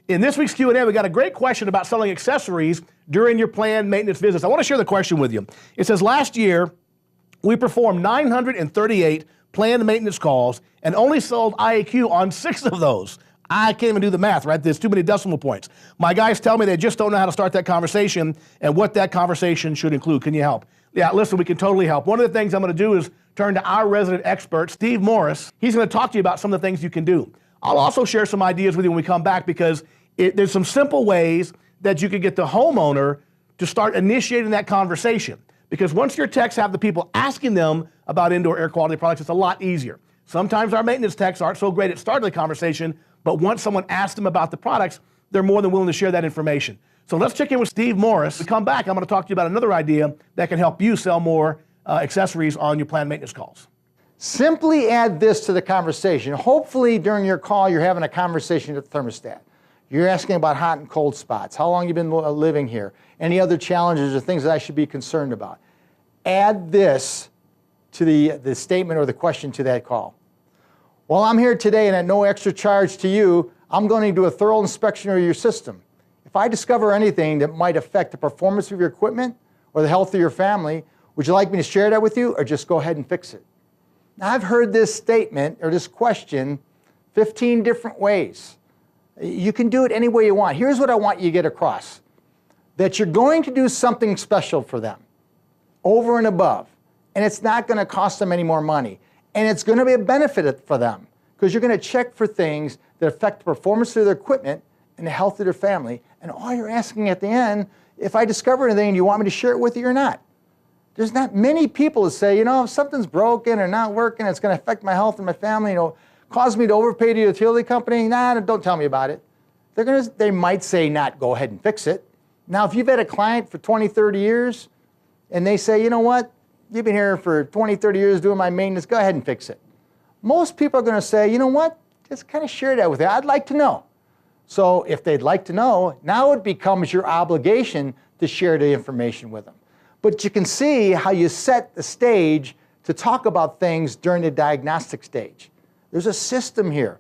In this week's Q&A, we got a great question about selling accessories during your planned maintenance visits. I want to share the question with you. It says, last year, we performed 938 planned maintenance calls and only sold IAQ on 6 of those. I can't even do the math, right? There's too many decimal points. My guys tell me they just don't know how to start that conversation and what that conversation should include. Can you help? Yeah, listen, we can totally help. One of the things I'm going to do is turn to our resident expert, Steve Morris. He's going to talk to you about some of the things you can do. I'll also share some ideas with you when we come back, because there's some simple ways that you can get the homeowner to start initiating that conversation. Because once your techs have the people asking them about indoor air quality products, it's a lot easier. Sometimes our maintenance techs aren't so great at starting the conversation, but once someone asks them about the products, they're more than willing to share that information. So let's check in with Steve Morris. When we come back, I'm going to talk to you about another idea that can help you sell more accessories on your planned maintenance calls. Simply add this to the conversation. Hopefully during your call, you're having a conversation with the thermostat. You're asking about hot and cold spots, how long you've been living here, any other challenges or things that I should be concerned about. Add this to the statement or the question to that call. Well, I'm here today and at no extra charge to you, I'm going to do a thorough inspection of your system. If I discover anything that might affect the performance of your equipment or the health of your family, would you like me to share that with you or just go ahead and fix it? Now, I've heard this statement or this question 15 different ways. You can do it any way you want. Here's what I want you to get across. That you're going to do something special for them, over and above. And it's not going to cost them any more money. And it's going to be a benefit for them, because you're going to check for things that affect the performance of their equipment and the health of their family. And all you're asking at the end, if I discover anything, do you want me to share it with you or not? There's not many people that say, if something's broken or not working, it's going to affect my health and my family, cause me to overpay the utility company. Nah, don't tell me about it. They might say not, go ahead and fix it. Now, if you've had a client for 20, 30 years, and they say, you know what, you've been here for 20, 30 years doing my maintenance, go ahead and fix it. Most people are going to say, you know what, just kind of share that with you. I'd like to know. So if they'd like to know, now it becomes your obligation to share the information with them. But you can see how you set the stage to talk about things during the diagnostic stage. There's a system here.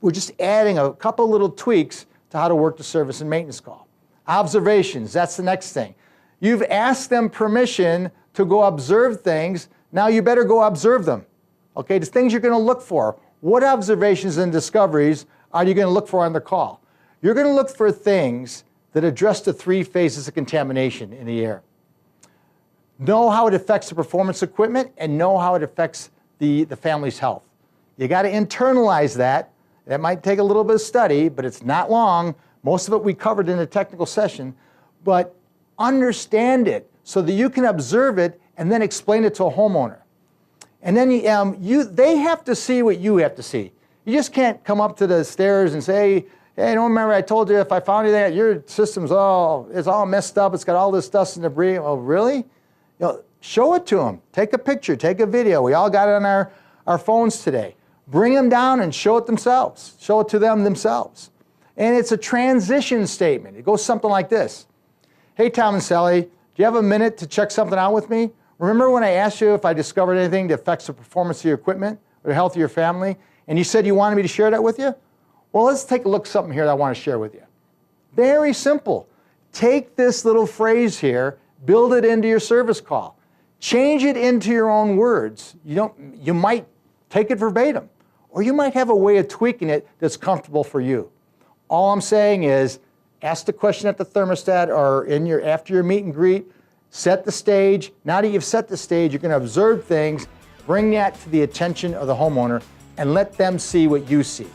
We're just adding a couple little tweaks to how to work the service and maintenance call. Observations, that's the next thing. You've asked them permission to go observe things. Now you better go observe them. Okay, the things you're going to look for. What observations and discoveries are you going to look for on the call? You're going to look for things that address the 3 phases of contamination in the air. Know how it affects the performance equipment and know how it affects the family's health. You got to internalize that. That might take a little bit of study, but it's not long. Most of it we covered in a technical session. But understand it so that you can observe it and then explain it to a homeowner. And then they have to see what you have to see. You just can't come up to the stairs and say, hey, don't remember I told you if I found anything, your system's all messed up. It's got all this dust and debris. Oh, really? Show it to them. Take a picture. Take a video. We all got it on our phones today. Bring them down and show it themselves. Show it to them themselves. And it's a transition statement. It goes something like this. Hey, Tom and Sally, do you have a minute to check something out with me? Remember when I asked you if I discovered anything that affects the performance of your equipment or the health of your family, and you said you wanted me to share that with you? Well, let's take a look at something here that I want to share with you. Very simple. Take this little phrase here, build it into your service call. Change it into your own words. You might take it verbatim, or you might have a way of tweaking it that's comfortable for you. All I'm saying is, ask the question at the thermostat or after your meet and greet, set the stage. Now that you've set the stage, you're going to observe things, bring that to the attention of the homeowner, and let them see what you see.